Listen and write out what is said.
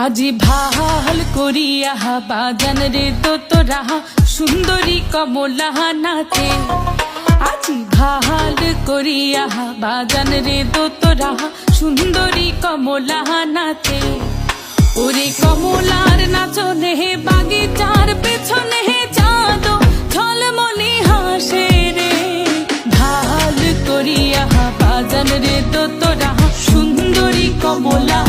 আজি ভাল করিয়া বাজান রে তোরা সুন্দরী কমলা নাচে। আজি ভাল করিয়া বাজান রে তোরা সুন্দরী কমলা নাচে। ওরে কমলার নাচনে বাগিচার পেছনে চাঁদ ঝলমলি হাসে রে। ভাল করিয়া বাজান রে তোরা সুন্দরী কমলা